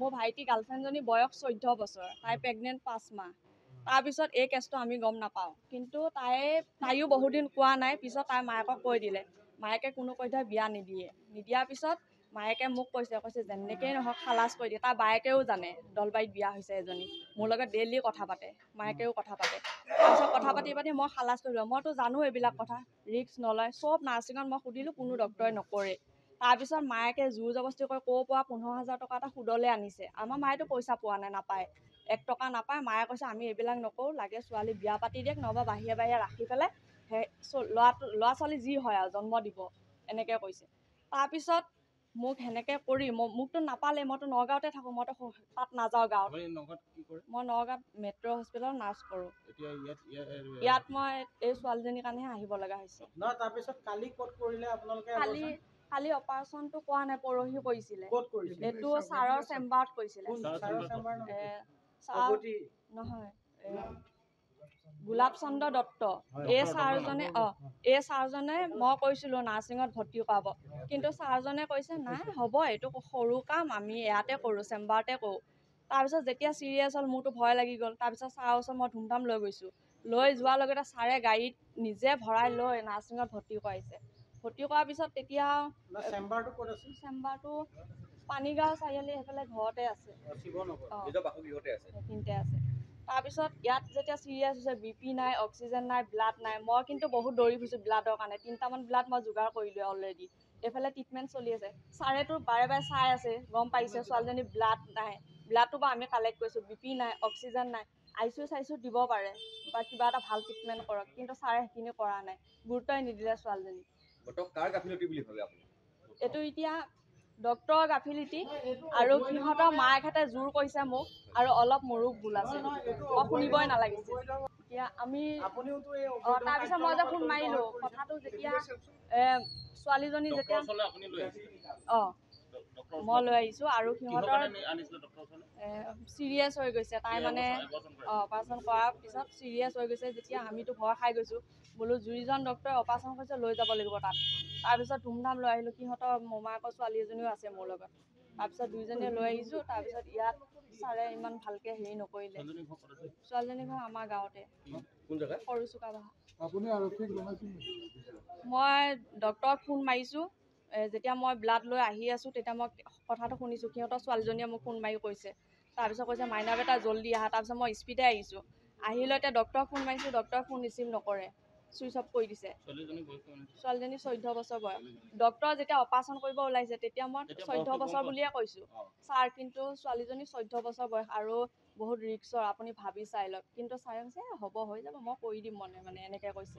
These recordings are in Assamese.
মোৰ ভাইটি গাৰ্লফ্ৰেণ্ডজনী বয়স 14 বছৰ, তাই প্ৰেগনেণ্ট 5 মাহ। তাৰপিছত এই কেছটো আমি গম নাপাওঁ, কিন্তু তাইও বহুদিন কোৱা নাই। পিছত তাই মায়েকক কৈ দিলে, মায়েকে কোনো পধ্যে বিয়া নিদিয়াৰ পিছত মায়েকে মোক কৈছে যেনেকেই নহওক খালাচ কৰি দিয়ে। তাৰ বায়েকেও জানে দলবাৰীত বিয়া হৈছে এজনী, মোৰ লগত ডেইলি কথা পাতে, মায়েকেও কথা পাতে। তাৰপিছত কথা পাতি মই খালাচ কৰি দিলোঁ। মইতো জানো এইবিলাক কথা, ৰিস্ক নলয়। চব নাৰ্ছিঙত মই সুধিলোঁ, কোনো ডক্টৰে নকৰে। তাৰপিছত মায়েকে জোৰ জবস্তি কৰি ক'ৰ পৰা 15,000 টকা এটা সুদলৈ আনিছে। আমাৰ মায়েতো পইচা পোৱা নাই, নাপায়, 1 টকা নাপায়। মায়ে কৈছে আমি এইবিলাক নকৰোঁ, লাগে ছোৱালী বিয়া পাতি দিয়ক, নহ'বা বাহিৰে ৰাখি পেলাই সেই ল'ৰা ছোৱালী যি হয় আৰু জন্ম দিব, এনেকৈ কৈছে। তাৰপিছত মোক সেনেকৈ কৰি মোকতো নাপালে, মইতো নগাঁৱতে থাকোঁ, মইতো তাত নাযাওঁ গাঁৱত। মই নগাঁৱত মেট্ৰ' হস্পিটেলত নাৰ্ছ কৰোঁ। ইয়াত মই এই ছোৱালীজনীৰ কাৰণেহে আহিব লগা হৈছে। তাৰপিছত কালি ক'ত কৰিলে আপোনালোকে? কালি অপাৰেশ্যনটো কৰা নাই, পৰহি কৰিছিলে। এইটো ছাৰৰ চেম্বাৰত কৰিছিলে। নহয়, গোলাপ চন্দ্ৰ দত্ত। এই ছাৰজনে মই কৈছিলোঁ নাৰ্ছিঙত ভৰ্তি কৰাব, কিন্তু ছাৰজনে কৈছে নাই হ'ব, এইটো সৰু কাম, আমি ইয়াতে কৰোঁ, চেম্বাৰতে কৰোঁ। তাৰপিছত যেতিয়া চিৰিয়াছ হ'ল, মোৰতো ভয় লাগি গ'ল। তাৰপিছত ছাৰৰ ওচৰত মই ধুমধাম লৈ গৈছোঁ। লৈ যোৱাৰ লগতে ছাৰে গাড়ীত নিজে ভৰাই লৈ নাৰ্ছিঙত ভৰ্তি কৰাইছে। ভৰ্তি কৰাৰ পিছত তেতিয়া চেম্বাৰটো পানীগাঁও চাৰিআলি সেইফালে ঘৰতে আছে, সেইখিনিতে আছে। তাৰপিছত ইয়াত যেতিয়া চিৰিয়াছ হৈছে, BP নাই, অক্সিজেন নাই, ব্লাড নাই। মই কিন্তু বহুত দৌৰি ফুৰিছোঁ ব্লাডৰ কাৰণে, 3টামান ব্লাড মই যোগাৰ কৰিলোঁ অলৰেডি। এইফালে ট্ৰিটমেণ্ট চলি আছে। ছাৰেতো বাৰে চাই আছে, গম পাইছে ছোৱালীজনী ব্লাড নাই। ব্লাডটো বাৰু আমি কালেক্ট কৰিছোঁ, BP নাই, অক্সিজেন নাই। ICU দিব পাৰে বা কিবা এটা ভাল ট্ৰিটমেণ্ট কৰক, কিন্তু ছাৰে সেইখিনি কৰা নাই, গুৰুত্বই নিদিলে ছোৱালীজনীক। এইটো এতিয়া ডক্টৰৰ গাফিলতি আৰু সিহঁতৰ মাকহঁতে জোৰ কৰিছে মোক, আৰু অলপ মোৰো ভুল আছে, মই শুনিবই নালাগিছিল। এতিয়া আমি তাৰপিছত মই যে ফোন মাৰিলোঁ, কথাটো যেতিয়া ছোৱালীজনী যেতিয়া মই লৈ আহিছোঁ, আৰু সিহঁতৰ চিৰিয়াছ হৈ গৈছে। তাই মানে অপাৰেশ্যন কৰাৰ পিছত চিৰিয়াছ হৈ গৈছে যেতিয়া, আমিতো ভয় খাই গৈছোঁ। বোলো যিজন ডক্টৰে অপাৰেশ্যন কৰিছে লৈ যাব লাগিব তাত। তাৰপিছত ধুমধাম লৈ আহিলোঁ। সিহঁতৰ মোমায়েকৰ ছোৱালী এজনীও আছে মোৰ লগত। তাৰপিছত দুইজনীয়ে লৈ আহিছোঁ। তাৰপিছত ইয়াত ছাৰে ইমান ভালকৈ হেৰি নকৰিলে। ছোৱালীজনীৰ ঘৰ আমাৰ গাঁৱতে, সৰু চুকাবাহা। মই ডক্টৰক ফোন মাৰিছোঁ। যেতিয়া মই ব্লাড লৈ আহি আছোঁ, তেতিয়া মই কথাটো শুনিছোঁ। সিহঁতৰ ছোৱালীজনীয়ে মোক ফোন মাৰি কৈছে। তাৰপিছত কৈছে মাইনা বেটা জল্দি আহা। তাৰপিছত মই স্পীডে আহিছোঁ। আহি লৈ এতিয়া ডক্টৰক ফোন মাৰিছোঁ, ডক্টৰে ফোন ৰিচিভ নকৰে, চুইচ অফ কৰি দিছে। ছোৱালীজনী 14 বছৰ বয়স। ডক্টৰ যেতিয়া অপাৰেশ্যন কৰিব ওলাইছে, তেতিয়া মই 14 বছৰ বুলিয়ে কৈছোঁ ছাৰ, কিন্তু ছোৱালীজনী 14 বছৰ বয়স আৰু বহুত ৰিক্সৰ, আপুনি ভাবি চাই লওক। কিন্তু ছাৰে কৈছে হ'ব, হৈ যাব, মই কৰি দিম মানে এনেকৈ কৈছে।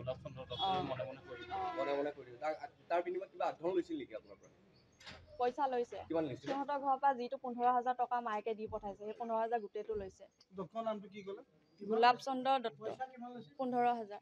পইচা লৈছে সিহঁতৰ ঘৰৰ পৰা, যিটো 15,000 টকা মায়েকে দি পঠাইছে, সেই 15,000 গোটেইটো লৈছে। গোলাপ চন্দ্ৰ দত্ত, 15,000।